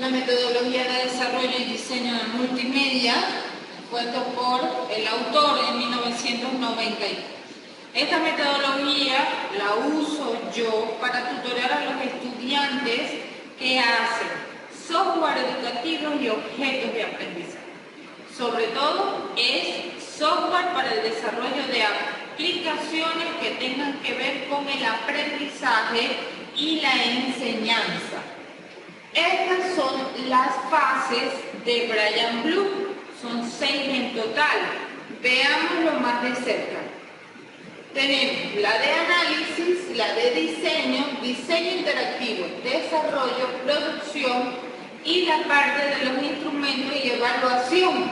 una metodología de desarrollo y diseño de multimedia, puesto por el autor en 1992. Esta metodología la uso yo para tutorear a los estudiantes que hacen software educativo y objetos de aprendizaje. Sobre todo es software para el desarrollo de aplicaciones que tengan que ver con el aprendizaje y la enseñanza. Estas son las fases de Brian Bloom, son 6 en total. Veámoslo más de cerca. Tenemos la de análisis, la de diseño, diseño interactivo, desarrollo, producción y la parte de los instrumentos y evaluación.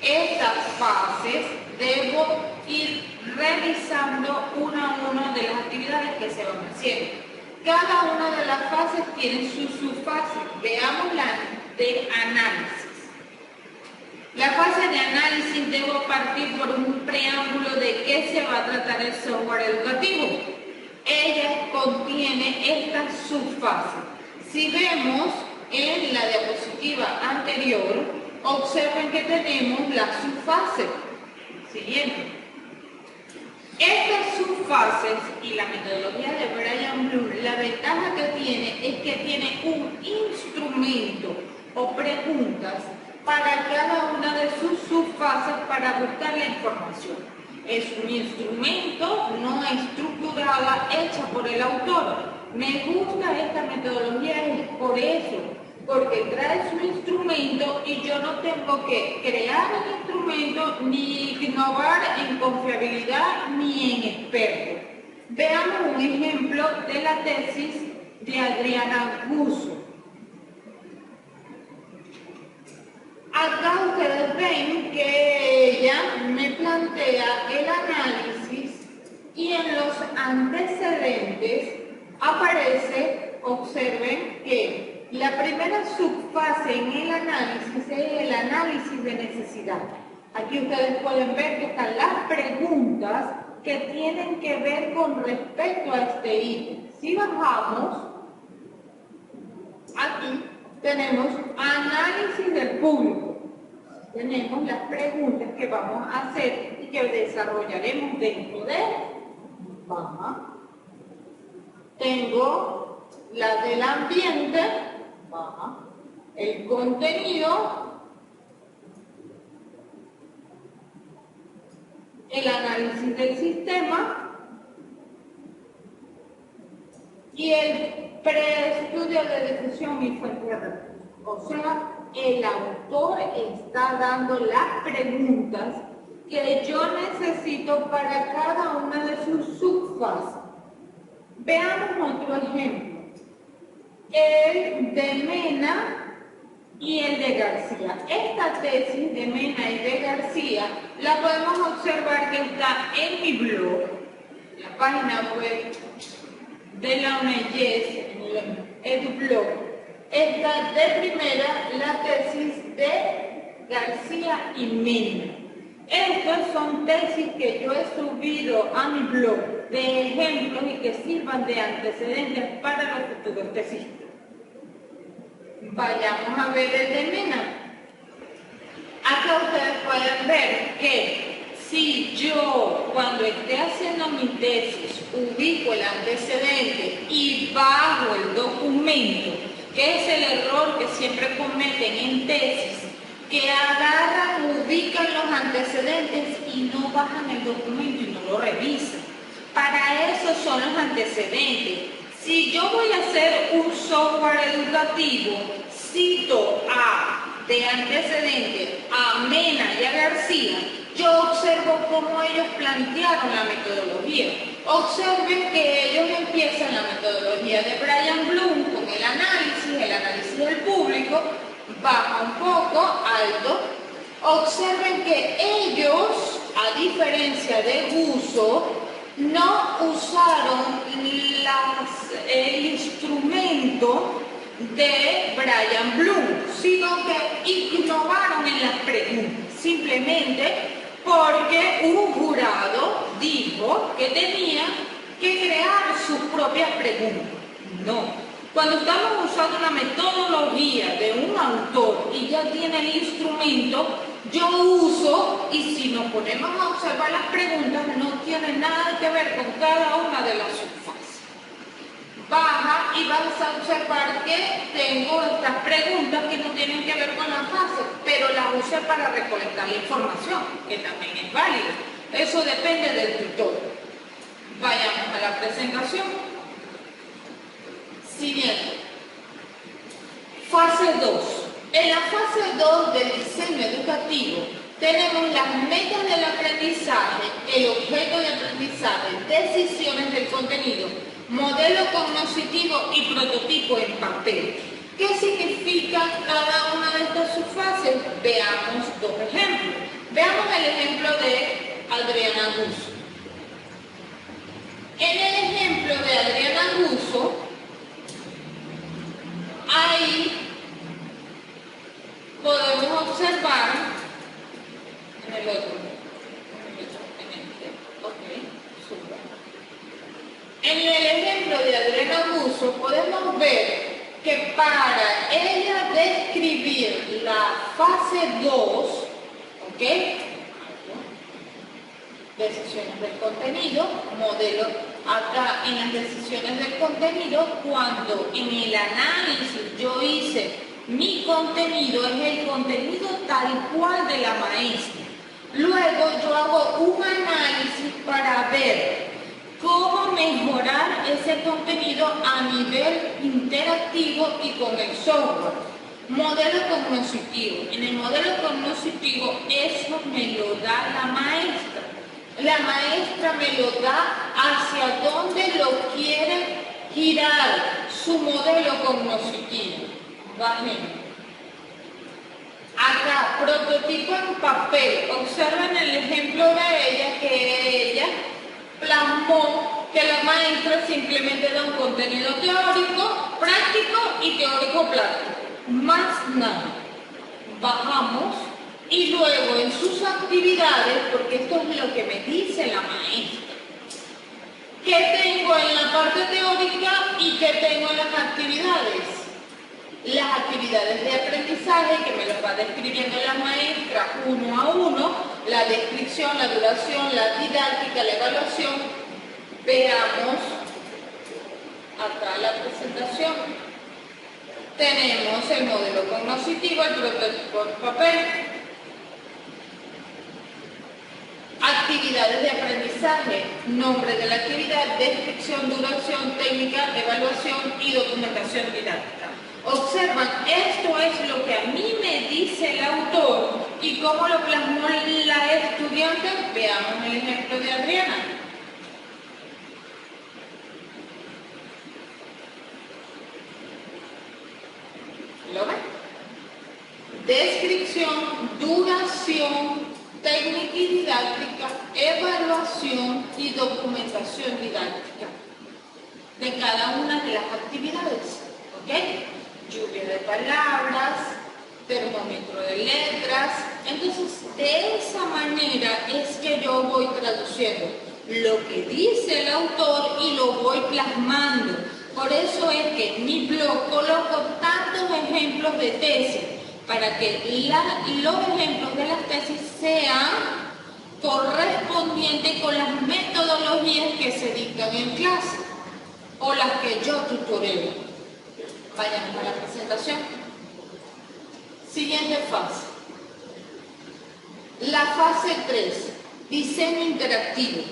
Estas fases debo ir realizando una a una de las actividades que se van haciendo. Cada una de las fases tiene su subfase. Veamos la de análisis. La fase de análisis debo partir por un preámbulo de qué se va a tratar el software educativo. Ella contiene esta subfase. Si vemos en la diapositiva anterior, observen que tenemos la subfase. Siguiente. Estas subfases y la metodología de Brian Bloom, la ventaja que tiene es que tiene un instrumento o preguntas para cada una de sus subfases para buscar la información. Es un instrumento no estructurada hecha por el autor. Me gusta esta metodología es por eso, porque trae su instrumento y yo no tengo que crear el instrumento ni innovar en confiabilidad ni en experto. Veamos un ejemplo de la tesis de Adriana Gusso. Acá ustedes ven que ella me plantea el análisis y en los antecedentes aparece, observen que la primera subfase en el análisis es el análisis de necesidad. Aquí ustedes pueden ver que están las preguntas que tienen que ver con respecto a este ítem. Si bajamos, aquí tenemos análisis del público. Tenemos las preguntas que vamos a hacer y que desarrollaremos dentro de baja. Tengo la del ambiente, baja, el contenido, el análisis del sistema y el preestudio de difusión y fuente de recursos. O sea, el autor está dando las preguntas que yo necesito para cada una de sus subfases. Veamos otro ejemplo. El de Mena y el de García. Esta tesis de Mena y de García la podemos observar que está en mi blog, la página web de la UNEYES, en EduBlog. Está de primera la tesis de García y Mena. Estas son tesis que yo he subido a mi blog de ejemplos y que sirvan de antecedentes para los futuros tesistas. Vayamos a ver el de Mena. Acá ustedes pueden ver que si yo, cuando esté haciendo mi tesis, ubico el antecedente y bajo el documento, que es el error que siempre cometen en tesis, que agarran, ubican los antecedentes y no bajan el documento y no lo revisan. Para eso son los antecedentes. Si yo voy a hacer un software educativo, cito de antecedente a Mena y a García, yo observo cómo ellos plantearon la metodología. Observen que ellos empiezan la metodología de Brian Bloom con el análisis del público, baja un poco, alto. Observen que ellos, a diferencia de Gusso, no usaron el instrumento de Brian Bloom, sino que innovaron en las preguntas, simplemente porque un jurado dijo que tenía que crear sus propias preguntas. No, Cuando estamos usando una metodología de un autor y ya tiene el instrumento, yo uso, y si nos ponemos a observar las preguntas, no tiene nada que ver con cada una de las subfases. Baja y vas a observar que tengo estas preguntas que no tienen que ver con la fase, pero las usé para recolectar la información, que también es válida. Eso depende del tutor. Vayamos a la presentación. Siguiente. Fase 2. En la fase 2 del diseño educativo tenemos las metas del aprendizaje, el objeto de aprendizaje, decisiones del contenido, modelo cognoscitivo y prototipo en papel. ¿Qué significa cada una de estas subfases? Veamos dos ejemplos. Veamos el ejemplo de Adriana Gusso. En el ejemplo de Adriana Gusso, ahí podemos observar en el otro, en el ejemplo de Adriana Gusso podemos ver que para ella describir la fase 2, ¿ok? Decisiones del contenido, modelo, acá en las decisiones del contenido, cuando en el análisis yo hice mi contenido, es el contenido tal cual de la maestra. Luego yo hago un análisis para ver cómo mejorar ese contenido a nivel interactivo y con el software. Modelo cognoscitivo. En el modelo cognoscitivo eso me lo da la maestra. La maestra me lo da hacia dónde lo quiere girar su modelo cognoscitivo. Bajemos. Acá, prototipo en papel. Observen el ejemplo de ella, que ella plasmó que la maestra simplemente da un contenido teórico, práctico y teórico-práctico. Más nada. Bajamos. Y luego en sus actividades, porque esto es lo que me dice la maestra, ¿qué tengo en la parte teórica y qué tengo en las actividades? Las actividades de aprendizaje, que me lo va describiendo la maestra uno a uno, la descripción, la duración, la didáctica, la evaluación. Veamos acá la presentación. Tenemos el modelo cognoscitivo, el prototipo en papel, actividades de aprendizaje, nombre de la actividad, descripción, duración, técnica, evaluación y documentación didáctica. Observan, esto es lo que a mí me dice el autor y cómo lo plasmó la estudiante. Veamos el ejemplo de Adriana. ¿Lo ven? Descripción, duración, técnica y didáctica, evaluación y documentación didáctica de cada una de las actividades. ¿Ok? Lluvia de palabras, termómetro de letras. Entonces, de esa manera es que yo voy traduciendo lo que dice el autor y lo voy plasmando. Por eso es que en mi blog coloco tantos ejemplos de tesis, para que los ejemplos de las tesis sean correspondientes con las metodologías que se dictan en clase o las que yo tutoreo. Vayamos a la presentación. Siguiente fase. La fase 3, diseño interactivo.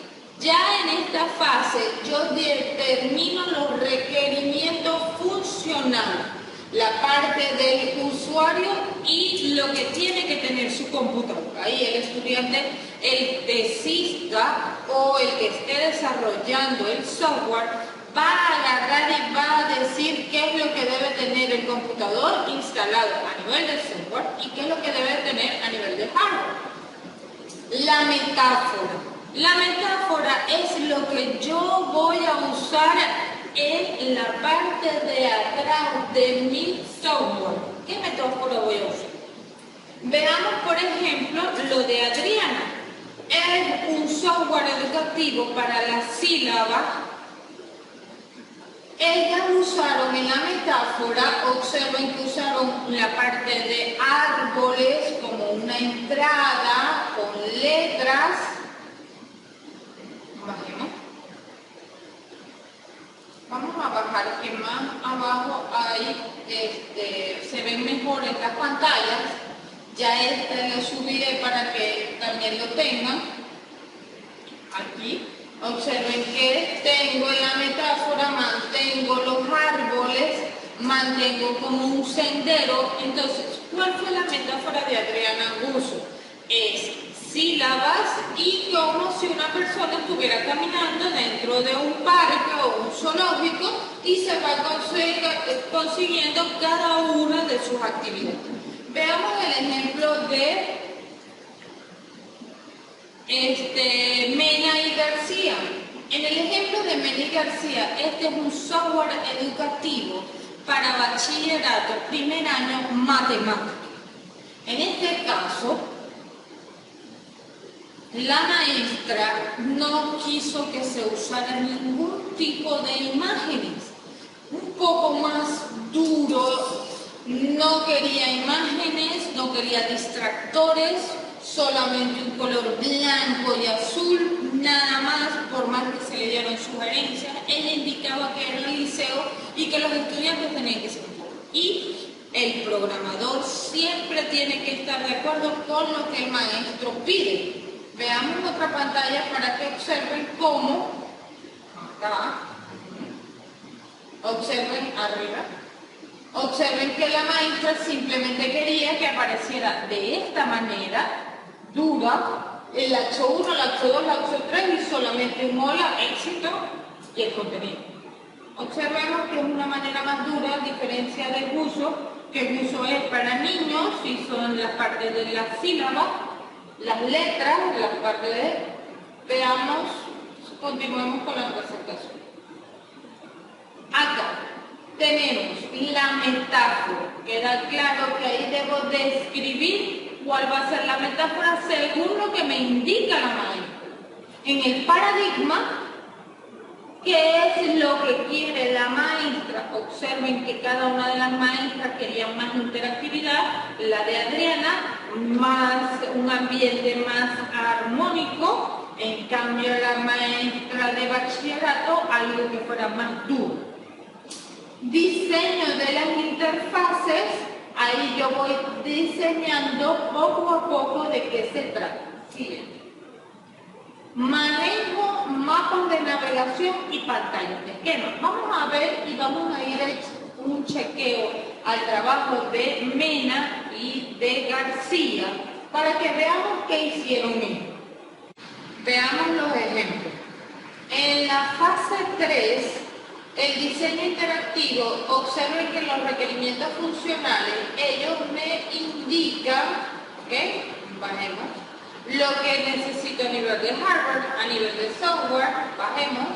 Ya en esta fase yo determino los requerimientos funcionales, la parte del usuario y lo que tiene que tener su computador. Ahí el estudiante, el tesista o el que esté desarrollando el software va a agarrar y va a decir qué es lo que debe tener el computador instalado a nivel de software y qué es lo que debe tener a nivel de hardware. La metáfora. La metáfora es lo que yo voy a usar en la parte de atrás de mi software. ¿Qué metáfora voy a usar? Veamos, por ejemplo, lo de Adriana. Es un software educativo para la sílaba Ellas usaron en la metáfora, observen que usaron la parte de árboles como una entrada con letras. Bajemos. Vamos a bajar, que más abajo hay, se ven mejor estas pantallas. Ya lo subiré para que también lo tengan. Aquí. Observen que tengo en la metáfora, mantengo los árboles, mantengo como un sendero. Entonces, ¿cuál fue la metáfora de Adriana Guzzo? Es sílabas y como si una persona estuviera caminando dentro de un parque o un zoológico y se va consiguiendo cada una de sus actividades. Veamos el ejemplo de Mena y García. En el ejemplo de Mena y García, este es un software educativo para bachillerato, primer año, matemáticas. En este caso, la maestra no quiso que se usara ningún tipo de imágenes. Un poco más duro, no quería imágenes, no quería distractores, solamente un color blanco y azul, nada más, por más que se le dieron sugerencias. Ella indicaba que era el liceo y que los estudiantes tenían que ser un poco. Y el programador siempre tiene que estar de acuerdo con lo que el maestro pide. Veamos otra pantalla para que observen cómo, acá, observen arriba, observen que la maestra simplemente quería que apareciera de esta manera, dura, el laxo 1, laxo 2, laxo 3 y solamente un hola, éxito y el contenido. Observemos que es una manera más dura, a diferencia del Guzzo, que el Guzzo es para niños y son las partes de las sílabas, las letras, las partes de... Veamos, continuemos con la presentación. Acá tenemos la metáfora. Queda claro que ahí debo describir cuál va a ser la metáfora según lo que me indica la maestra. En el paradigma, ¿qué es lo que quiere la maestra? Observen que cada una de las maestras quería más interactividad. La de Adriana, un ambiente más armónico. En cambio, la maestra de bachillerato, algo que fuera más duro. Diseño de las interfaces. Ahí yo voy diseñando poco a poco de qué se trata. Siguiente. Manejo mapas de navegación y pantallas de esquema. Vamos a ver y vamos a ir a un chequeo al trabajo de Mena y de García para que veamos qué hicieron ellos. Veamos los ejemplos. En la fase 3, el diseño interactivo, observen que los requerimientos funcionales, ellos me indican, ¿ok? Bajemos. Lo que necesito a nivel de hardware, a nivel de software, bajemos.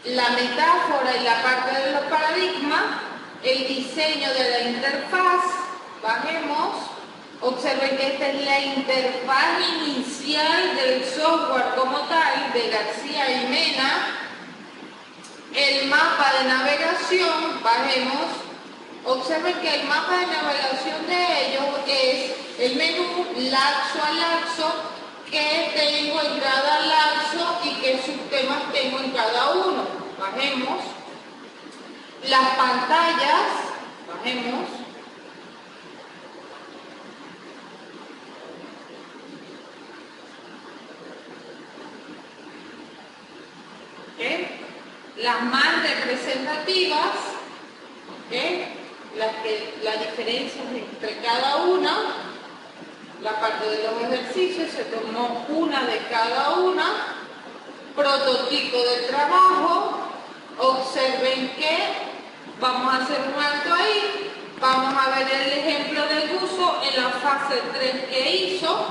La metáfora y la parte de los paradigmas, el diseño de la interfaz, bajemos. Observen que esta es la interfaz inicial del software como tal, de García y Mena. El mapa de navegación, bajemos. Observen que el mapa de navegación de ellos es el menú laxo a laxo, que tengo en cada laxo y qué subtemas tengo en cada uno. Bajemos. Las pantallas, bajemos. ¿Okay? Las más representativas, ¿okay? La diferencia entre cada una, la parte de los ejercicios, se tomó una de cada una, prototipo del trabajo. Observen que vamos a hacer un alto ahí, vamos a ver el ejemplo del Guzzo en la fase 3 que hizo.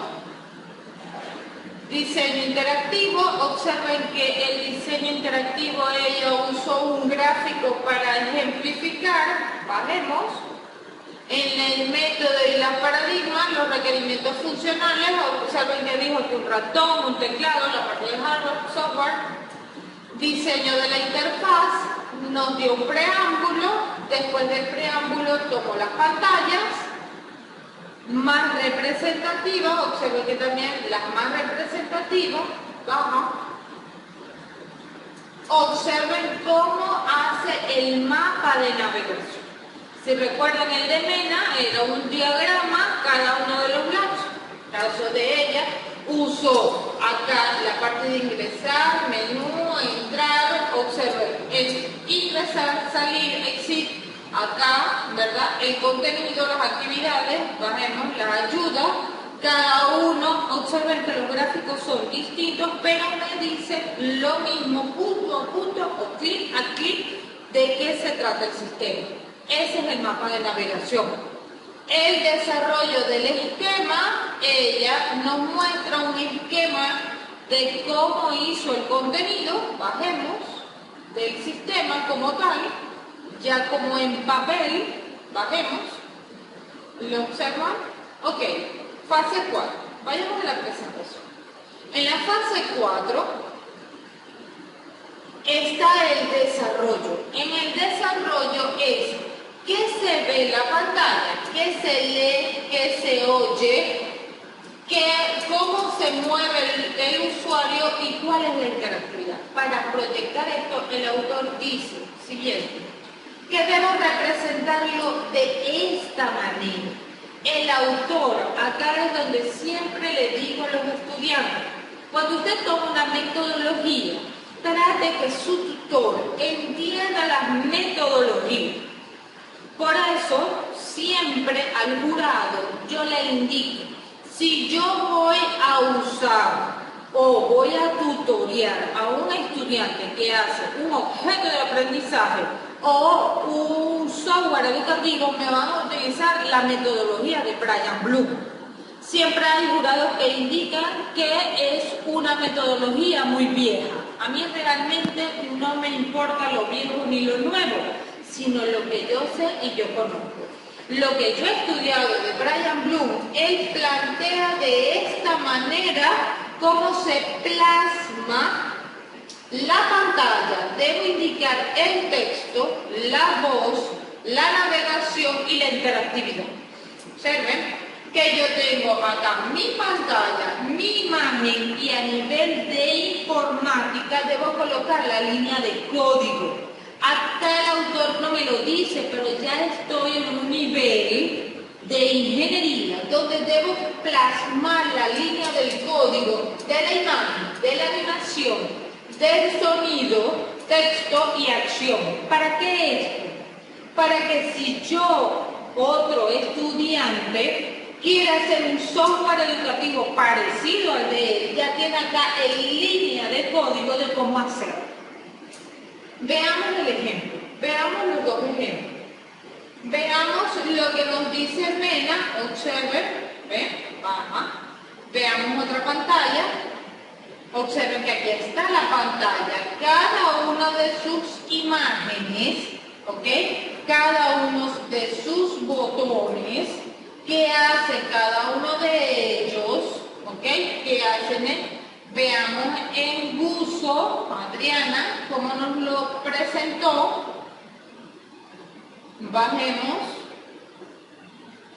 Diseño interactivo, observen que el diseño interactivo ella usó un gráfico para ejemplificar, bajemos. En el método y las paradigmas, los requerimientos funcionales, observen que dijo que un ratón, un teclado, la parte de hardware, software. Diseño de la interfaz, nos dio un preámbulo, después del preámbulo tomó las pantallas más representativas, observen que también las más representativas, vamos, observen cómo hace el mapa de navegación. Si recuerdan el de Mena, era un diagrama cada uno de los lados. En caso de ella, uso acá la parte de ingresar, menú, entrar, observen, es ingresar, salir, exit, acá, ¿verdad? El contenido, las actividades, bajemos, la ayuda, cada uno, observen que los gráficos son distintos, pero me dicen lo mismo, punto a punto o clic a clic, de qué se trata el sistema. Ese es el mapa de navegación. El desarrollo del esquema, ella nos muestra un esquema de cómo hizo el contenido, bajemos, del sistema como tal, ya como en papel, bajemos, ¿lo observan? Ok, fase 4, vayamos a la presentación. En la fase 4 está el desarrollo. En el desarrollo es qué se ve en la pantalla, qué se lee, qué se oye, cómo se mueve el usuario y cuál es la interactividad. Para proyectar esto, el autor dice, siguiente, que debo representarlo de esta manera. El autor, acá es donde siempre le digo a los estudiantes, cuando usted toma una metodología, trate que su tutor entienda las metodologías. Por eso, siempre al jurado yo le indico, si yo voy a usar o voy a tutoriar a un estudiante que hace un objeto de aprendizaje o un software educativo, me van a utilizar la metodología de Brian Bloom. Siempre hay jurados que indican que es una metodología muy vieja. A mí realmente no me importa lo viejo ni lo nuevo, sino lo que yo sé y yo conozco. Lo que yo he estudiado de Brian Bloom, él plantea de esta manera cómo se plasma la pantalla. Debo indicar el texto, la voz, la navegación y la interactividad. Observen que yo tengo acá mi pantalla, mi imagen y a nivel de informática debo colocar la línea de código. Acá el autor no me lo dice, pero ya estoy en un nivel de ingeniería donde debo plasmar la línea del código, de la imagen, de la animación, del sonido, texto y acción. ¿Para qué esto? Para que si yo, otro estudiante, quiere hacer un software educativo parecido al de él, ya tiene acá en línea de código de cómo hacerlo. Veamos el ejemplo, veamos los dos ejemplos. Veamos lo que nos dice Mena, observen, ¿ven? Baja. Veamos otra pantalla. Observen que aquí está la pantalla, cada una de sus imágenes, ¿ok? Cada uno de sus botones, ¿qué hace cada uno de ellos? ¿Ok? ¿Qué hacen? Veamos en Buzo, Adriana, cómo nos lo presentó. Bajemos.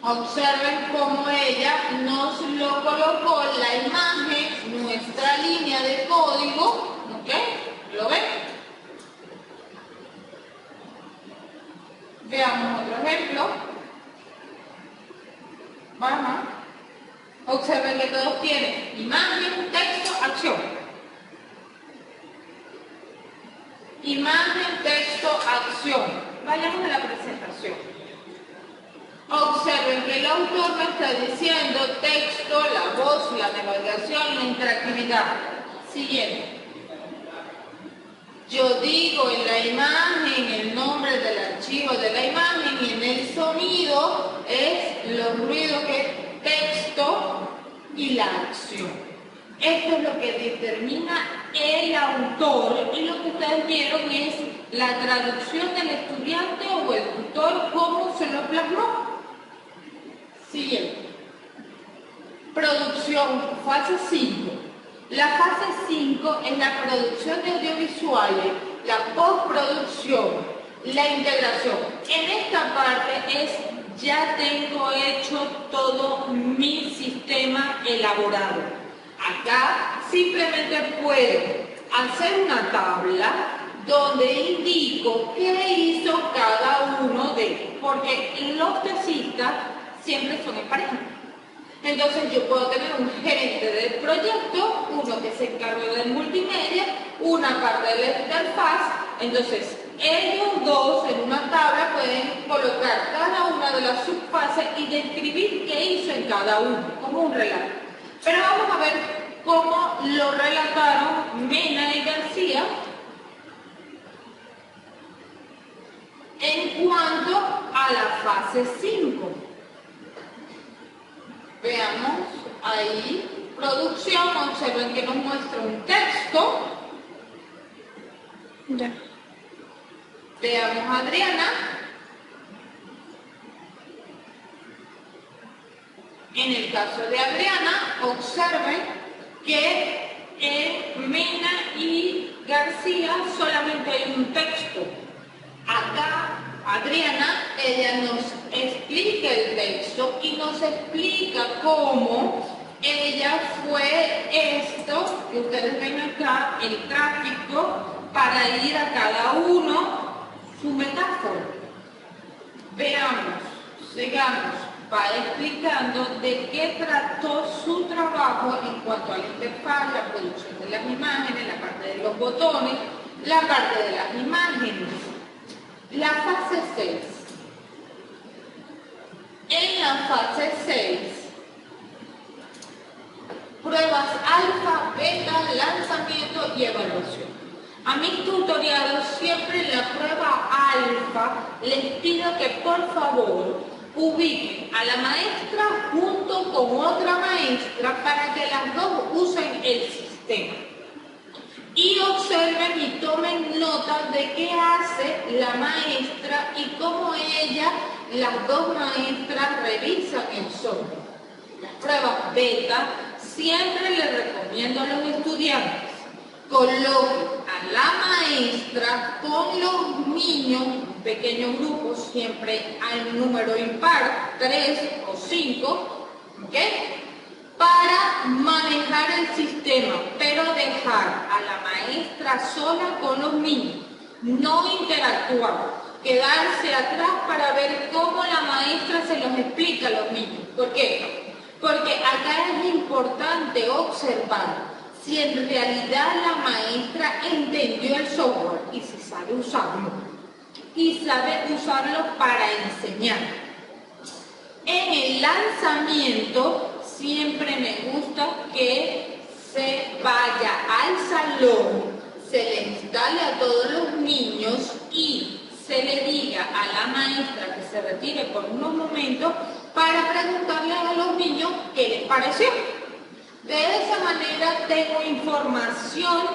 Observen cómo ella nos lo colocó la imagen, nuestra línea de código. ¿Ok? ¿Lo ven? Veamos otro ejemplo. Baja. Observen que todos tienen imagen, texto, acción. Imagen, texto, acción. Vayamos a la presentación. Observen que el autor me está diciendo texto, la voz, la navegación, la interactividad. Siguiente. Yo digo en la imagen el nombre del archivo de la imagen y en el sonido es los ruidos que es texto y la acción. Esto es lo que determina el autor y lo que ustedes vieron es la traducción del estudiante o el tutor, cómo se lo plasmó. Siguiente. Producción, fase 5. La fase 5 es la producción de audiovisuales, la postproducción, la integración. En esta parte es ya tengo hecho todo mi sistema elaborado. Acá simplemente puedo hacer una tabla donde indico qué hizo cada uno de ellos, porque los taxistas siempre son en pareja. Entonces yo puedo tener un gerente del proyecto, uno que se encarga del multimedia, una parte del interfaz. Entonces ellos dos en una tabla pueden colocar cada una de las subfases y describir qué hizo en cada uno, como un relato. Pero vamos a ver cómo lo relataron Mena y García en cuanto a la fase 5. Veamos ahí, producción, observen que nos muestra un texto. Ya. Veamos a Adriana. En el caso de Adriana, observen que en Mena y García solamente hay un texto. Acá Adriana, ella nos explica el texto y nos explica cómo ella fue esto, que ustedes ven acá, el tráfico, para ir a cada uno su metáfora. Veamos, sigamos, va explicando de qué trató su trabajo en cuanto a la interfaz, la producción de las imágenes, la parte de los botones, la parte de las imágenes. La fase 6. En la fase 6, pruebas alfa, beta, lanzamiento y evaluación. A mis tutoriales siempre en la prueba alfa les pido que por favor ubiquen a la maestra junto con otra maestra para que las dos usen el sistema. Y observen y tomen nota de qué hace la maestra y cómo ella, las dos maestras, revisan el software. Las pruebas beta siempre les recomiendo a los estudiantes coloquen a la maestra con los niños, pequeños grupos, siempre al número impar, 3 o 5, ¿ok? Para manejar el sistema, pero dejar a la maestra sola con los niños, no interactuar, quedarse atrás para ver cómo la maestra se los explica a los niños. ¿Por qué? Porque acá es importante observar si en realidad la maestra entendió el software y si sabe usarlo, y sabe usarlo para enseñar. En el lanzamiento siempre me gusta que se vaya al salón, se le instale a todos los niños y se le diga a la maestra que se retire por unos momentos para preguntarle a los niños qué les pareció. De esa manera tengo información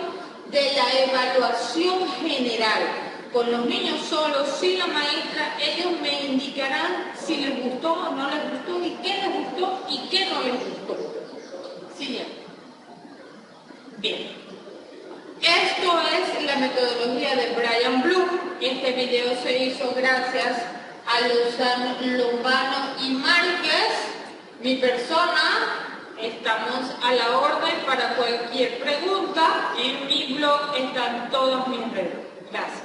de la evaluación general. Con los niños solos, sin la maestra, ellos me indicarán si les gustó o no les gustó, y qué les gustó y qué no les gustó. Siguiente. Bien. Esto es la metodología de Brian Bloom. Este video se hizo gracias a Luzano Lombano y Márquez, mi persona. Estamos a la orden para cualquier pregunta. En mi blog están todos mis redes. Gracias.